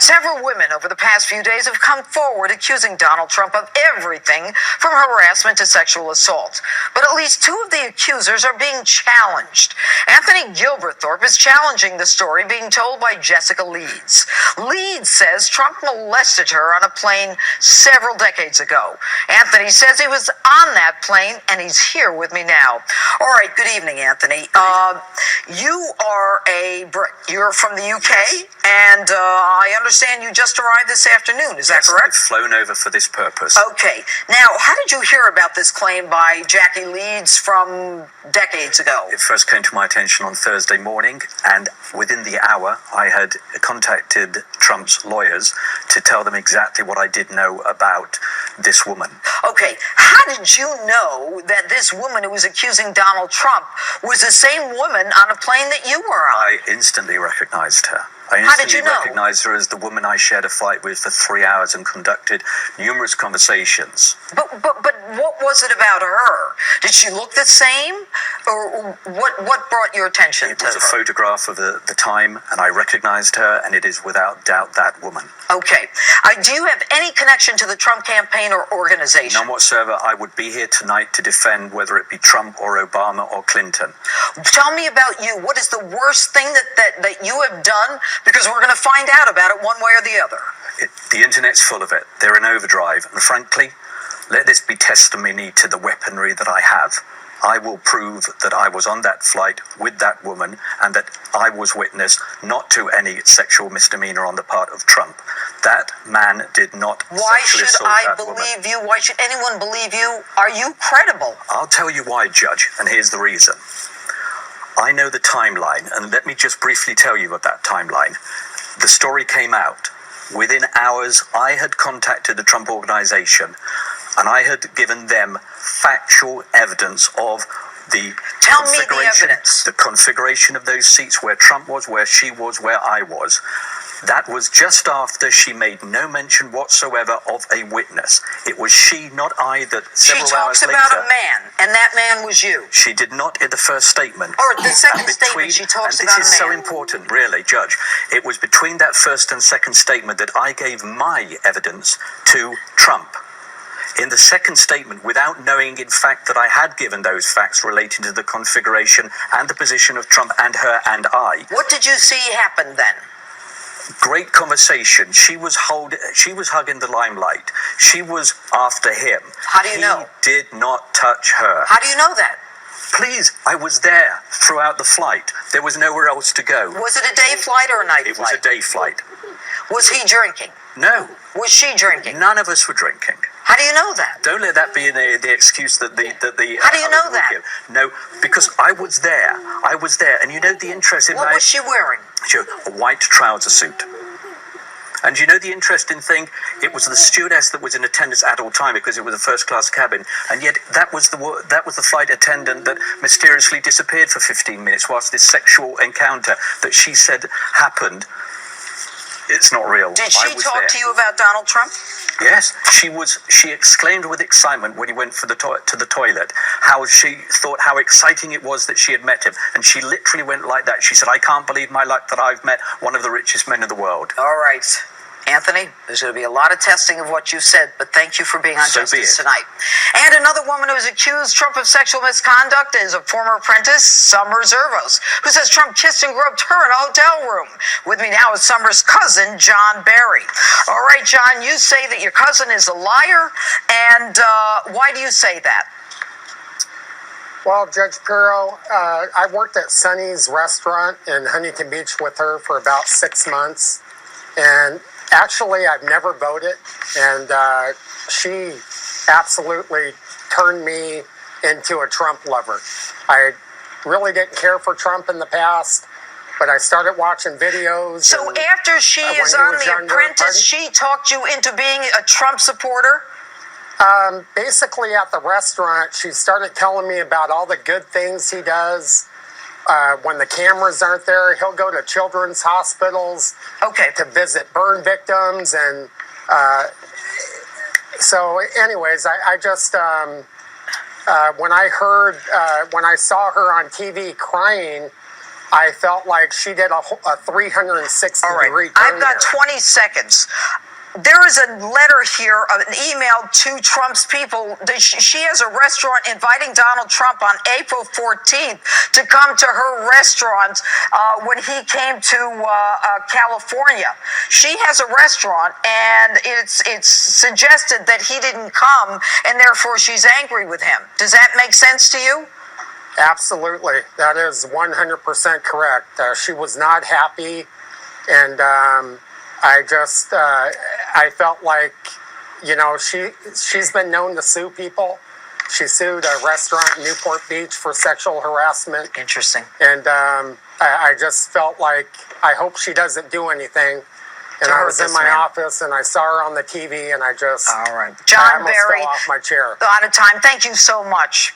Several women over the past few days have come forward accusing Donald Trump of everything from harassment to sexual assault. But at least two of the accusers are being challenged. Anthony Gilberthorpe is challenging the story being told by Jessica Leeds. Leeds says Trump molested her on a plane several decades ago. Anthony says he was on that plane, and he's here with me now. All right, good evening, Anthony. You are a Brit. You're from the UK, yes. And I understand you just arrived this afternoon. Is that correct? I've flown over for this purpose. Okay. Now, how did you hear about this claim by Jackie Leeds from decades ago? It first came to my attention on Thursday morning, and within the hour, I had contacted Trump's lawyers to tell them exactly what I did know about this woman. Okay. How did you know that this woman who was accusing Donald Trump was the same woman on a plane that you were on? I instantly recognized her. I How did you know? recognized her as the woman I shared a flight with for 3 hours and conducted numerous conversations. But what was it about her? Did she look the same? Or what brought your attention It to was her? a photograph of the time, and I recognized her, and it is without doubt that woman. Okay. Do you have any connection to the Trump campaign or organization? None whatsoever. I would be here tonight to defend whether it be Trump or Obama or Clinton. Tell me about you. What is the worst thing that you have done? Because we're going to find out about it one way or the other. The internet's full of it. They're in overdrive. And frankly, let this be testimony to the weaponry that I have. I will prove that I was on that flight with that woman and that I was witness not to any sexual misdemeanor on the part of Trump. That man did not Why sexually should assault I that believe woman. you? Why should anyone believe you? Are you credible? I'll tell you why, Judge, and here's the reason. I know the timeline, and let me just briefly tell you of that timeline. The story came out. Within hours, I had contacted the Trump organization, and I had given them factual evidence of the Tell me the evidence. The configuration of those seats, where Trump was, where she was, where I was. That was just after she made no mention whatsoever of a witness. It was she, not I, that several hours later... She talks about a man, and that man was you. She did not in the first statement. Or the second statement, she talks about a man. And this is so important, really, Judge. It was between that first and second statement that I gave my evidence to Trump. In the second statement, without knowing, in fact, that I had given those facts relating to the configuration and the position of Trump and her and I. What did you see happen then? Great conversation. She was hugging the limelight. She was after him. How do you know? He did not touch her. How do you know that? Please, I was there throughout the flight. There was nowhere else to go. Was it a day flight or a night flight? It was a day flight. Was he drinking? No. Was she drinking? None of us were drinking. How do you know that? Don't let that be the excuse that the How do you know that? give. No, because I was there. I was there, and you know the interest in What was she wearing? A white trouser suit. And you know the interesting thing? It was the stewardess that was in attendance at all time because it was a first-class cabin, and yet that was the flight attendant that mysteriously disappeared for 15 minutes whilst this sexual encounter that she said happened. It's not real. Did she talk to you about Donald Trump? Yes, she exclaimed with excitement when he went to the toilet, how she thought how exciting it was that she had met him. And she literally went like that. She said, I can't believe my luck that I've met one of the richest men in the world. All right. Anthony, there's going to be a lot of testing of what you said, but thank you for being on Justice Tonight. And another woman who has accused Trump of sexual misconduct is a former apprentice, Summer Zervos, who says Trump kissed and groped her in a hotel room. With me now is Summer's cousin, John Barry. All right, John, you say that your cousin is a liar, and why do you say that? Well, Judge Pirro, I worked at Sonny's restaurant in Huntington Beach with her for about 6 months, and actually, I've never voted, and she absolutely turned me into a Trump lover. I really didn't care for Trump in the past, but I started watching videos. So after she is on The Apprentice, she talked you into being a Trump supporter? Basically, at the restaurant, she started telling me about all the good things he does. When the cameras aren't there, he'll go to children's hospitals to visit burn victims. And so anyways, I just, when I saw her on TV crying, I felt like she did a 360 All right. degree turn I've got there. 20 seconds. There is a letter here, an email to Trump's people. She has a restaurant inviting Donald Trump on April 14th to come to her restaurant when he came to California. She has a restaurant, and it's suggested that he didn't come, and therefore she's angry with him. Does that make sense to you? Absolutely. That is 100% correct. She was not happy, and I felt like, she's been known to sue people. She sued a restaurant in Newport Beach for sexual harassment. Interesting. And I just felt like, I hope she doesn't do anything. And I was in my office, and I saw her on the TV, and I just, all right. I John almost Barry, fell off my chair. out of time. Thank you so much.